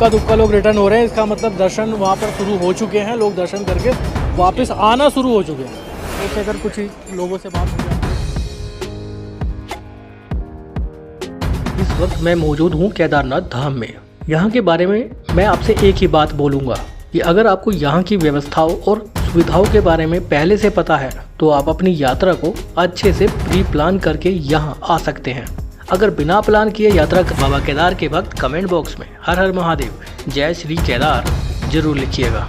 इक्का दुक्का लोग रिटर्न हो रहे हैं, इसका मतलब दर्शन वहाँ पर शुरू हो चुके हैं, लोग दर्शन करके वापस आना शुरू हो चुके हैं। ऐसे अगर कुछ लोगों से बात हो जाए। इस वक्त मैं मौजूद हूँ केदारनाथ धाम में। यहाँ के बारे में मैं आपसे एक ही बात बोलूँगा कि अगर आपको यहाँ की व्यवस्थाओं और सुविधाओं के बारे में पहले से पता है तो आप अपनी यात्रा को अच्छे से प्री प्लान करके यहाँ आ सकते हैं। अगर बिना प्लान किए यात्रा बाबा केदार के वक्त कमेंट बॉक्स में हर हर महादेव, जय श्री केदार जरूर लिखिएगा।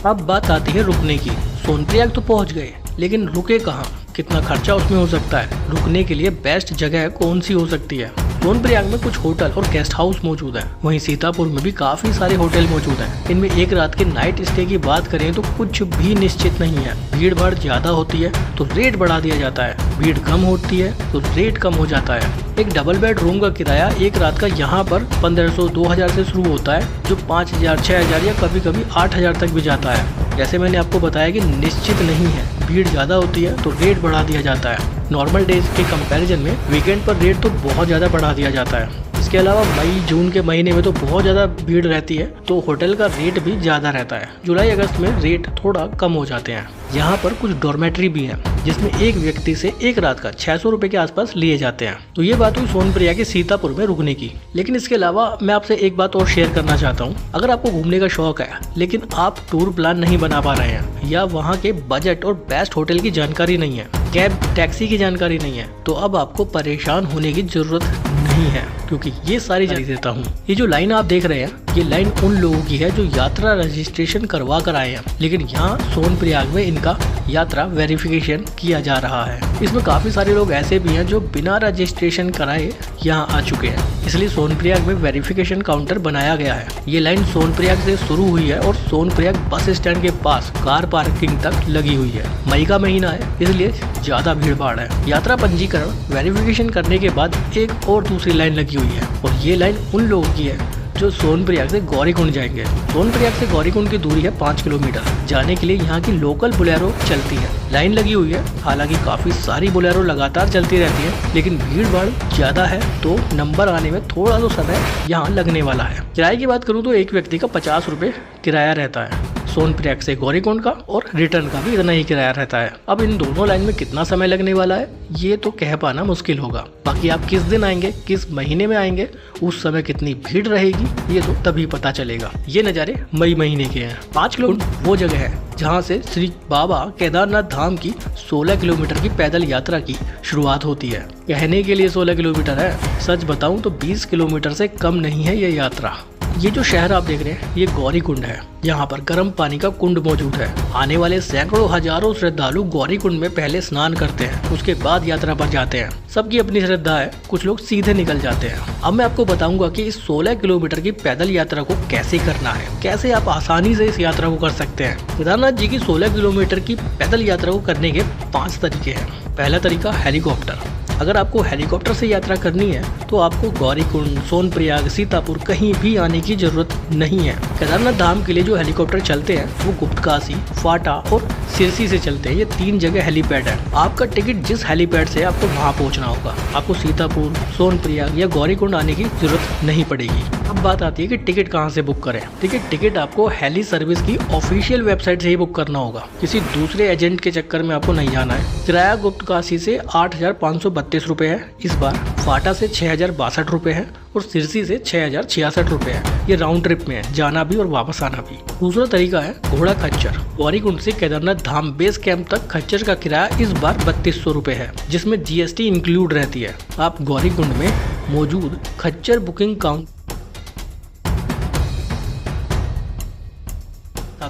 अब बात आती है रुकने की। सोनप्रयाग तो पहुँच गए, लेकिन रुके कहाँ, कितना खर्चा उसमें हो सकता है, रुकने के लिए बेस्ट जगह कौन सी हो सकती है। सोनप्रयाग में कुछ होटल और गेस्ट हाउस मौजूद हैं। वहीं सीतापुर में भी काफी सारे होटल मौजूद हैं। इनमें एक रात के नाइट स्टे की बात करें तो कुछ भी निश्चित नहीं है। भीड़ भाड़ ज्यादा होती है तो रेट बढ़ा दिया जाता है, भीड़ कम होती है तो रेट कम हो जाता है। एक डबल बेड रूम का किराया एक रात का यहाँ पर 1500-2000 से शुरू होता है, जो 5000, 6000 या कभी कभी 8000 तक भी जाता है। जैसे मैंने आपको बताया कि निश्चित नहीं है, भीड़ ज़्यादा होती है तो रेट बढ़ा दिया जाता है। नॉर्मल डेज के कंपैरिजन में वीकेंड पर रेट तो बहुत ज़्यादा बढ़ा दिया जाता है। इसके अलावा मई जून के महीने में तो बहुत ज़्यादा भीड़ रहती है तो होटल का रेट भी ज़्यादा रहता है। जुलाई अगस्त में रेट थोड़ा कम हो जाते हैं। यहाँ पर कुछ डॉर्मेट्री भी हैं जिसमें एक व्यक्ति से एक रात का 600 रुपये के आसपास लिए जाते हैं। तो ये बात हुई सोनप्रयाग के सीतापुर में रुकने की। लेकिन इसके अलावा मैं आपसे एक बात और शेयर करना चाहता हूँ। अगर आपको घूमने का शौक है लेकिन आप टूर प्लान नहीं बना पा रहे हैं या वहाँ के बजट और बेस्ट होटल की जानकारी नहीं है, कैब टैक्सी की जानकारी नहीं है, तो अब आपको परेशान होने की जरूरत नहीं है, क्योंकि ये सारी जानकारी देता हूँ। ये जो लाइन आप देख रहे हैं, ये लाइन उन लोगों की है जो यात्रा रजिस्ट्रेशन करवा कर आए हैं, लेकिन यहाँ सोनप्रयाग में इनका यात्रा वेरिफिकेशन किया जा रहा है। इसमें काफी सारे लोग ऐसे भी हैं जो बिना रजिस्ट्रेशन कराए यहाँ आ चुके हैं, इसलिए सोनप्रयाग में वेरिफिकेशन काउंटर बनाया गया है। ये लाइन सोनप्रयाग से शुरू हुई है और सोनप्रयाग बस स्टैंड के पास कार पार्किंग तक लगी हुई है। मई का महीना है इसलिए ज्यादा भीड़ भाड़ है। यात्रा पंजीकरण वेरिफिकेशन करने के बाद एक और दूसरी लाइन लगी हुई है और ये लाइन उन लोगों की है जो सोनप्रयाग से गौरीकुंड जाएंगे। सोनप्रयाग से गौरीकुंड की दूरी है 5 किलोमीटर। जाने के लिए यहाँ की लोकल बोलेरो चलती है, लाइन लगी हुई है। हालांकि काफी सारी बोलेरो लगातार चलती रहती है, लेकिन भीड़ भाड़ ज्यादा है तो नंबर आने में थोड़ा तो समय यहाँ लगने वाला है। किराए की बात करूँ तो एक व्यक्ति का 50 रुपये किराया रहता है। सोनप्रयाग से गौरीकुंड का और रिटर्न का भी इतना ही किराया रहता है। अब इन दोनों लाइन में कितना समय लगने वाला है ये तो कह पाना मुश्किल होगा। बाकी आप किस दिन आएंगे, किस महीने में आएंगे, उस समय कितनी भीड़ रहेगी ये तो तभी पता चलेगा। ये नज़ारे मई महीने के हैं। 5 किलोमीटर वो जगह है जहाँ से श्री बाबा केदारनाथ धाम की 16 किलोमीटर की पैदल यात्रा की शुरुआत होती है। कहने के लिए 16 किलोमीटर है, सच बताऊं तो 20 किलोमीटर से कम नहीं है ये यात्रा। ये जो शहर आप देख रहे हैं ये गौरीकुंड है। यहाँ पर गर्म पानी का कुंड मौजूद है। आने वाले सैकड़ों हजारों श्रद्धालु गौरीकुंड में पहले स्नान करते हैं, उसके बाद यात्रा पर जाते हैं। सबकी अपनी श्रद्धा है, कुछ लोग सीधे निकल जाते हैं। अब मैं आपको बताऊंगा कि इस 16 किलोमीटर की पैदल यात्रा को कैसे करना है, कैसे आप आसानी से इस यात्रा को कर सकते हैं। केदारनाथ जी की 16 किलोमीटर की पैदल यात्रा को करने के 5 तरीके हैं। पहला तरीका हेलीकॉप्टर। अगर आपको हेलीकॉप्टर से यात्रा करनी है तो आपको गौरीकुंड, सोनप्रयाग, सीतापुर कहीं भी आने की जरूरत नहीं है। केदारनाथ धाम के लिए जो हेलीकॉप्टर चलते हैं वो गुप्तकाशी, फाटा और सिरसी से चलते हैं। ये 3 जगह हेलीपैड है। आपका टिकट जिस हेलीपैड से आपको वहाँ पहुँचना होगा, आपको सीतापुर, सोनप्रयाग या गौरीकुंड आने की जरूरत नहीं पड़ेगी। अब बात आती है कि टिकट कहाँ से बुक करें। टिकट आपको हेली सर्विस की ऑफिशियल वेबसाइट से ही बुक करना होगा, किसी दूसरे एजेंट के चक्कर में आपको नहीं जाना है। किराया गुप्तकाशी से 8532 रुपये है इस बार, फाटा से 6062 रुपये है और सिरसी से 6066 रुपये है। ये राउंड ट्रिप में है, जाना भी और वापस आना भी। दूसरा तरीका है घोड़ा खच्चर। गौरीकुंड से केदारनाथ धाम बेस कैंप तक खच्चर का किराया इस बार 3200 रुपये है, जिसमें GST इंक्लूड रहती है। आप गौरीकुंड में मौजूद खच्चर बुकिंग काउंटर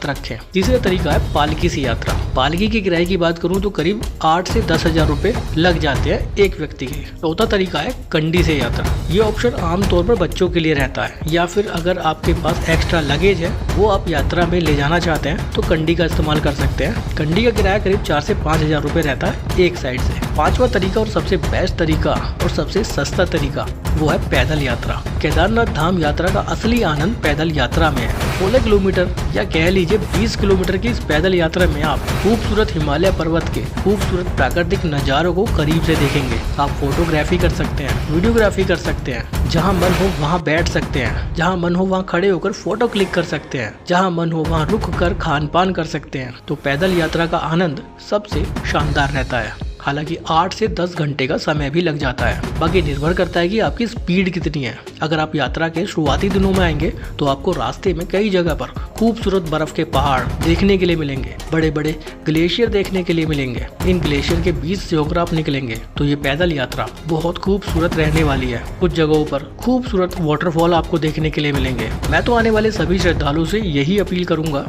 रखें। तीसरा तरीका है पालकी से यात्रा। पालकी के किराए की बात करूं तो करीब 8 से 10,000 रुपए लग जाते हैं एक व्यक्ति के। चौथा तरीका है कंडी से यात्रा। ये ऑप्शन आमतौर पर बच्चों के लिए रहता है, या फिर अगर आपके पास एक्स्ट्रा लगेज है वो आप यात्रा में ले जाना चाहते हैं तो कंडी का इस्तेमाल कर सकते हैं। कंडी का किराया करीब 4 से 5,000 रुपए रहता है एक साइड से। पांचवा तरीका और सबसे बेस्ट तरीका और सबसे सस्ता तरीका वो है पैदल यात्रा। केदारनाथ धाम यात्रा का असली आनंद पैदल यात्रा में है। 16 किलोमीटर या कह लीजिए 20 किलोमीटर की इस पैदल यात्रा में आप खूबसूरत हिमालय पर्वत के खूबसूरत प्राकृतिक नज़ारों को करीब से देखेंगे। आप फोटोग्राफी कर सकते हैं, वीडियोग्राफी कर सकते हैं, जहाँ मन हो वहाँ बैठ सकते हैं, जहाँ मन हो वहाँ खड़े होकर फोटो क्लिक कर सकते हैं, जहाँ मन हो वहाँ रुक कर खान पान कर सकते हैं। तो पैदल यात्रा का आनंद सबसे शानदार रहता है। हालांकि 8 से 10 घंटे का समय भी लग जाता है। बाकी निर्भर करता है कि आपकी स्पीड कितनी है। अगर आप यात्रा के शुरुआती दिनों में आएंगे तो आपको रास्ते में कई जगह पर खूबसूरत बर्फ के पहाड़ देखने के लिए मिलेंगे, बड़े बड़े ग्लेशियर देखने के लिए मिलेंगे। इन ग्लेशियर के बीच से होकर आप निकलेंगे तो ये पैदल यात्रा बहुत खूबसूरत रहने वाली है। कुछ जगहों पर खूबसूरत वाटरफॉल आपको देखने के लिए मिलेंगे। मैं तो आने वाले सभी श्रद्धालुओं से यही अपील करूंगा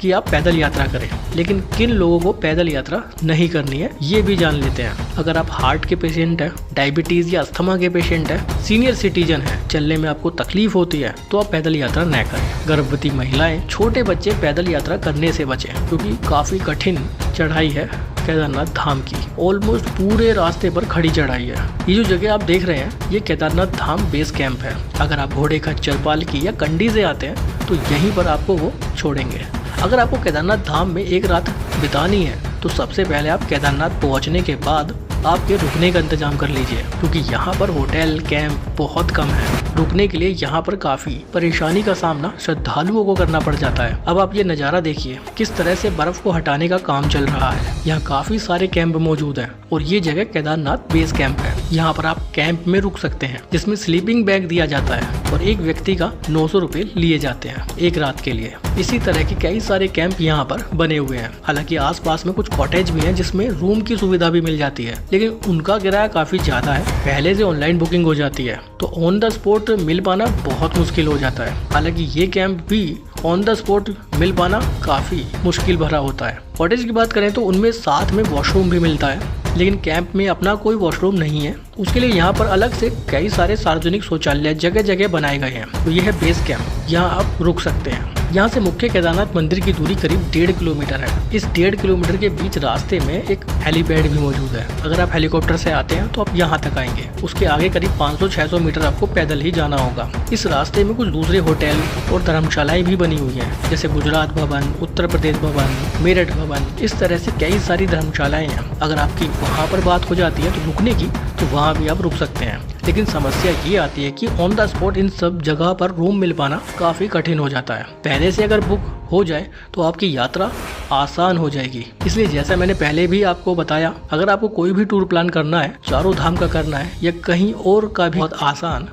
कि आप पैदल यात्रा करें, लेकिन किन लोगों को पैदल यात्रा नहीं करनी है ये भी जान लेते हैं। अगर आप हार्ट के पेशेंट हैं, डायबिटीज या अस्थमा के पेशेंट हैं, सीनियर सिटीजन हैं, चलने में आपको तकलीफ होती है तो आप पैदल यात्रा न करें। गर्भवती महिलाएं, छोटे बच्चे पैदल यात्रा करने से बचें क्योंकि काफी कठिन चढ़ाई है केदारनाथ धाम की। ऑलमोस्ट पूरे रास्ते पर खड़ी चढ़ाई है। ये जो जगह आप देख रहे हैं ये केदारनाथ धाम बेस कैंप है। अगर आप घोड़े खच्चर, पालकी या कंडी से आते हैं तो यहीं पर आपको वो छोड़ेंगे। अगर आपको केदारनाथ धाम में एक रात बितानी है तो सबसे पहले आप केदारनाथ पहुंचने के बाद आपके रुकने का इंतजाम कर लीजिए क्योंकि यहाँ पर होटल कैंप बहुत कम है। रुकने के लिए यहाँ पर काफी परेशानी का सामना श्रद्धालुओं को करना पड़ जाता है। अब आप ये नज़ारा देखिए किस तरह से बर्फ को हटाने का काम चल रहा है। यहाँ काफी सारे कैंप मौजूद हैं और ये जगह केदारनाथ बेस कैंप है। यहाँ पर आप कैंप में रुक सकते हैं जिसमें स्लीपिंग बैग दिया जाता है और एक व्यक्ति का 900 रुपये लिए जाते हैं एक रात के लिए। इसी तरह के कई सारे कैंप यहाँ पर बने हुए हैं। हालांकि आसपास में कुछ कॉटेज भी हैं जिसमें रूम की सुविधा भी मिल जाती है, लेकिन उनका किराया काफी ज्यादा है। पहले से ऑनलाइन बुकिंग हो जाती है तो ऑन द स्पॉट मिल पाना बहुत मुश्किल हो जाता है। हालांकि ये कैंप भी ऑन द स्पॉट मिल पाना काफी मुश्किल भरा होता है। कॉटेज की बात करें तो उनमें साथ में वॉशरूम भी मिलता है, लेकिन कैंप में अपना कोई वॉशरूम नहीं है। उसके लिए यहाँ पर अलग से कई सारे सार्वजनिक शौचालय जगह जगह बनाए गए हैं। तो यह है बेस कैंप, यहाँ आप रुक सकते हैं। यहाँ से मुख्य केदारनाथ मंदिर की दूरी करीब 1.5 किलोमीटर है। इस 1.5 किलोमीटर के बीच रास्ते में एक हेलीपैड भी मौजूद है। अगर आप हेलीकॉप्टर से आते हैं तो आप यहाँ तक आएंगे। उसके आगे करीब 500-600 मीटर आपको पैदल ही जाना होगा। इस रास्ते में कुछ दूसरे होटल और धर्मशालाएं भी बनी हुई हैं, जैसे गुजरात भवन, उत्तर प्रदेश भवन, मेरठ भवन। इस तरह से कई सारी धर्मशालाएं हैं। अगर आपकी वहाँ पर बात हो जाती है तो रुकने की, तो वहाँ भी आप रुक सकते हैं। लेकिन समस्या ये आती है कि ऑन द स्पॉट इन सब जगह पर रूम मिल पाना काफ़ी कठिन हो जाता है। पहले से अगर बुक हो जाए तो आपकी यात्रा आसान हो जाएगी। इसलिए जैसा मैंने पहले भी आपको बताया, अगर आपको कोई भी टूर प्लान करना है, चारों धाम का करना है या कहीं और का भी, बहुत आसान।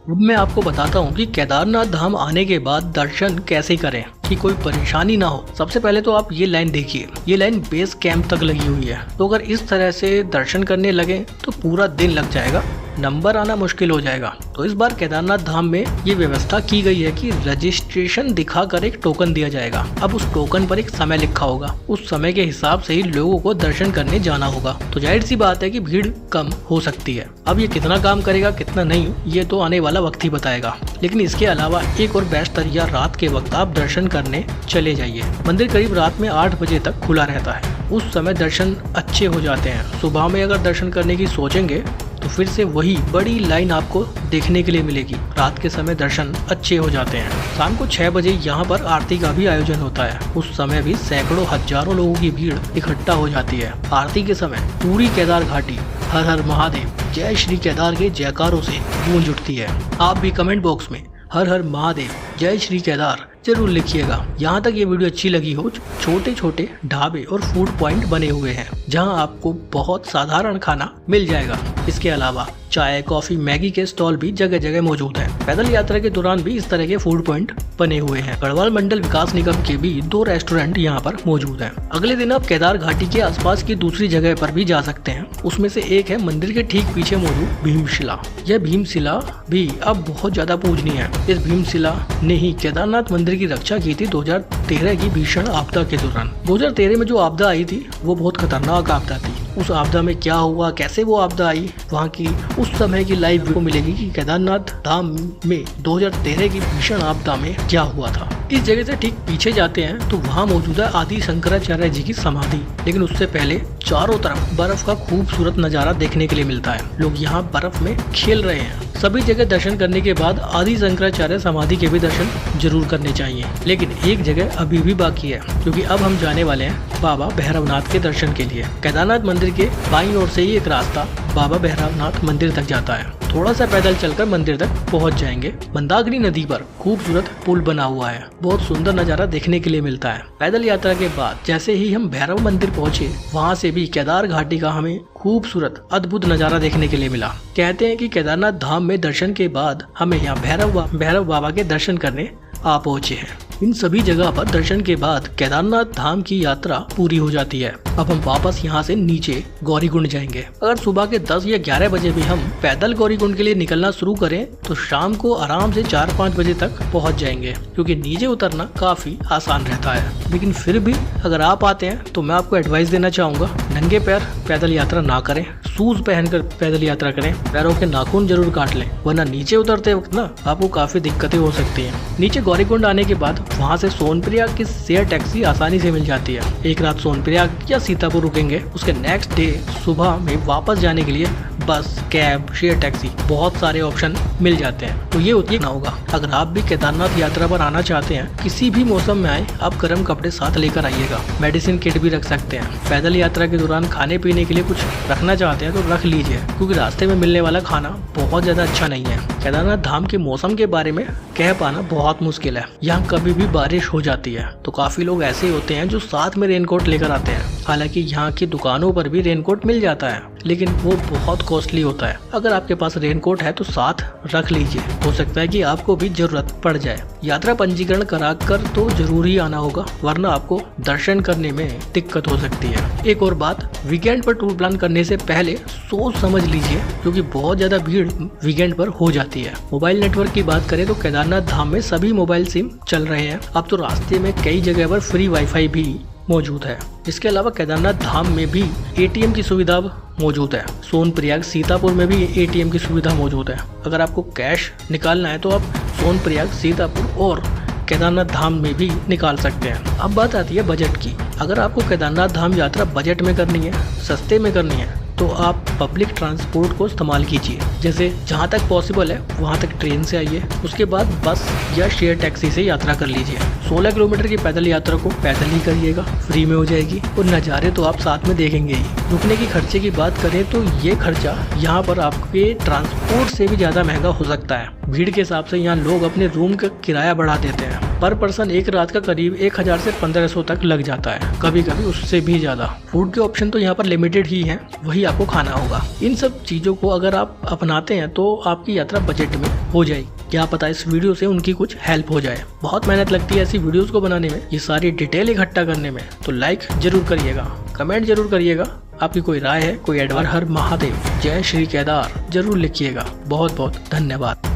अब मैं आपको बताता हूँ कि केदारनाथ धाम आने के बाद दर्शन कैसे करें कि कोई परेशानी ना हो। सबसे पहले तो आप ये लाइन देखिए, ये लाइन बेस कैंप तक लगी हुई है। तो अगर इस तरह से दर्शन करने लगे तो पूरा दिन लग जाएगा, नंबर आना मुश्किल हो जाएगा। तो इस बार केदारनाथ धाम में ये व्यवस्था की गई है कि रजिस्ट्रेशन दिखाकर एक टोकन दिया जाएगा। अब उस टोकन पर एक समय लिखा होगा, उस समय के हिसाब से ही लोगों को दर्शन करने जाना होगा। तो जाहिर सी बात है कि भीड़ कम हो सकती है। अब ये कितना काम करेगा कितना नहीं, ये तो आने वाला वक्त ही बताएगा। लेकिन इसके अलावा एक और बेस्ट तरीका, रात के वक्त आप दर्शन करने चले जाइए। मंदिर करीब रात में 8 बजे तक खुला रहता है। उस समय दर्शन अच्छे हो जाते हैं। सुबह में अगर दर्शन करने की सोचेंगे तो फिर से वही बड़ी लाइन आपको देखने के लिए मिलेगी। रात के समय दर्शन अच्छे हो जाते हैं। शाम को 6 बजे यहाँ पर आरती का भी आयोजन होता है। उस समय भी सैकड़ों हजारों लोगों की भीड़ इकट्ठा हो जाती है। आरती के समय पूरी केदार घाटी हर हर महादेव, जय श्री केदार के जयकारों से गूंज उठती है। आप भी कमेंट बॉक्स में हर हर महादेव, जय श्री केदार जरूर लिखिएगा। यहाँ तक ये वीडियो अच्छी लगी हो, छोटे छोटे ढाबे और फूड पॉइंट बने हुए हैं जहाँ आपको बहुत साधारण खाना मिल जाएगा। इसके अलावा चाय, कॉफी, मैगी के स्टॉल भी जगह जगह मौजूद हैं। पैदल यात्रा के दौरान भी इस तरह के फूड पॉइंट बने हुए हैं। गढ़वाल मंडल विकास निगम के भी 2 रेस्टोरेंट यहाँ पर मौजूद हैं। अगले दिन आप केदार घाटी के आसपास की दूसरी जगह पर भी जा सकते हैं। उसमें से एक है मंदिर के ठीक पीछे मौजूद भीमशिला। यह भीमशिला भी अब बहुत ज्यादा पूजनीय है। इस भीमशिला ने ही केदारनाथ मंदिर की रक्षा की थी 2013 की भीषण आपदा के दौरान। 2013 में जो आपदा आई थी वो बहुत खतरनाक आपदा थी। उस आपदा में क्या हुआ, कैसे वो आपदा आई, वहाँ की उस समय की लाइव वीडियो मिलेगी कि केदारनाथ धाम में 2013 की भीषण आपदा में क्या हुआ था। इस जगह से ठीक पीछे जाते हैं तो वहाँ मौजूद है आदि शंकराचार्य जी की समाधि, लेकिन उससे पहले चारों तरफ बर्फ का खूबसूरत नजारा देखने के लिए मिलता है। लोग यहाँ बर्फ में खेल रहे हैं। सभी जगह दर्शन करने के बाद आदि शंकराचार्य समाधि के भी दर्शन जरूर करने चाहिए, लेकिन एक जगह अभी भी बाकी है, क्योंकि अब हम जाने वाले हैं बाबा भैरवनाथ के दर्शन के लिए। केदारनाथ मंदिर के बाईं ओर से ही एक रास्ता बाबा भैरवनाथ मंदिर तक जाता है। थोड़ा सा पैदल चलकर मंदिर तक पहुंच जाएंगे। मंदाकिनी नदी पर खूबसूरत पुल बना हुआ है, बहुत सुंदर नजारा देखने के लिए मिलता है। पैदल यात्रा के बाद जैसे ही हम भैरव मंदिर पहुंचे, वहां से भी केदार घाटी का हमें खूबसूरत अद्भुत नजारा देखने के लिए मिला। कहते हैं कि केदारनाथ धाम में दर्शन के बाद हमें यहाँ भैरव बाबा के दर्शन करने आ पहुंचे हैं। इन सभी जगह पर दर्शन के बाद केदारनाथ धाम की यात्रा पूरी हो जाती है। अब हम वापस यहाँ से नीचे गौरीकुंड जाएंगे। अगर सुबह के 10 या 11 बजे भी हम पैदल गौरीकुंड के लिए निकलना शुरू करें तो शाम को आराम से 4-5 बजे तक पहुँच जाएंगे, क्योंकि नीचे उतरना काफी आसान रहता है। लेकिन फिर भी अगर आप आते हैं तो मैं आपको एडवाइस देना चाहूँगा, नंगे पैर पैदल यात्रा ना करें, शूज पहनकर पैदल यात्रा करें, पैरों के नाखून जरूर काट लें, वरना नीचे उतरते वक्त ना आपको काफी दिक्कतें हो सकती हैं। नीचे गौरीकुंड आने के बाद वहाँ से सोनप्रयाग की शेयर टैक्सी आसानी से मिल जाती है। एक रात सोनप्रयाग या सीतापुर रुकेंगे, उसके नेक्स्ट डे सुबह में वापस जाने के लिए बस, कैब, शेयर टैक्सी बहुत सारे ऑप्शन मिल जाते हैं। तो ये उतना होगा। अगर आप भी केदारनाथ यात्रा पर आना चाहते हैं, किसी भी मौसम में आए, आप गर्म कपड़े साथ लेकर आइएगा। मेडिसिन किट भी रख सकते हैं। पैदल यात्रा के दौरान खाने पीने के लिए कुछ रखना चाहते हैं तो रख लीजिए, क्योंकि रास्ते में मिलने वाला खाना बहुत ज्यादा अच्छा नहीं है। केदारनाथ धाम के मौसम के बारे में कह पाना बहुत मुश्किल है। यहाँ कभी भी बारिश हो जाती है, तो काफी लोग ऐसे होते हैं जो साथ में रेनकोट लेकर आते हैं। हालांकि यहाँ की दुकानों पर भी रेनकोट मिल जाता है, लेकिन वो बहुत कॉस्टली होता है। अगर आपके पास रेनकोट है तो साथ रख लीजिए, हो सकता है कि आपको भी जरूरत पड़ जाए। यात्रा पंजीकरण कराकर तो जरूर ही आना होगा, वरना आपको दर्शन करने में दिक्कत हो सकती है। एक और बात, वीकेंड पर टूर प्लान करने से पहले सोच समझ लीजिए, क्योंकि बहुत ज्यादा भीड़ वीकेंड पर हो जाती है। मोबाइल नेटवर्क की बात करें तो केदारनाथ धाम में सभी मोबाइल सिम चल रहे हैं। अब तो रास्ते में कई जगह पर फ्री वाईफाई भी मौजूद है। इसके अलावा केदारनाथ धाम में भी एटीएम की सुविधा मौजूद है। सोनप्रयाग, सीतापुर में भी एटीएम की सुविधा मौजूद है। अगर आपको कैश निकालना है तो आप सोनप्रयाग, सीतापुर और केदारनाथ धाम में भी निकाल सकते हैं। अब बात आती है बजट की। अगर आपको केदारनाथ धाम यात्रा बजट में करनी है, सस्ते में करनी है, तो आप पब्लिक ट्रांसपोर्ट को इस्तेमाल कीजिए। जैसे जहाँ तक पॉसिबल है वहाँ तक ट्रेन से आइए, उसके बाद बस या शेयर टैक्सी से यात्रा कर लीजिए। 16 किलोमीटर की पैदल यात्रा को पैदल ही करिएगा, फ्री में हो जाएगी और नज़ारे तो आप साथ में देखेंगे ही। रुकने की खर्चे की बात करें तो ये खर्चा यहाँ पर आपके ट्रांसपोर्ट से भी ज़्यादा महंगा हो सकता है। भीड़ के हिसाब से यहाँ लोग अपने रूम का किराया बढ़ा देते हैं। पर पर्सन एक रात का करीब 1000 से 1500 तक लग जाता है, कभी कभी उससे भी ज़्यादा। फूड के ऑप्शन तो यहाँ पर लिमिटेड ही हैं, वही आपको खाना होगा। इन सब चीज़ों को अगर आप अपनाते हैं तो आपकी यात्रा बजट में हो जाएगी। क्या पता इस वीडियो से उनकी कुछ हेल्प हो जाए। बहुत मेहनत लगती है ऐसी वीडियोस को बनाने में, ये सारी डिटेल इकट्ठा करने में। तो लाइक जरूर करिएगा, कमेंट जरूर करिएगा, आपकी कोई राय है, कोई एडवाइस। हर महादेव, जय श्री केदार जरूर लिखिएगा। बहुत बहुत धन्यवाद।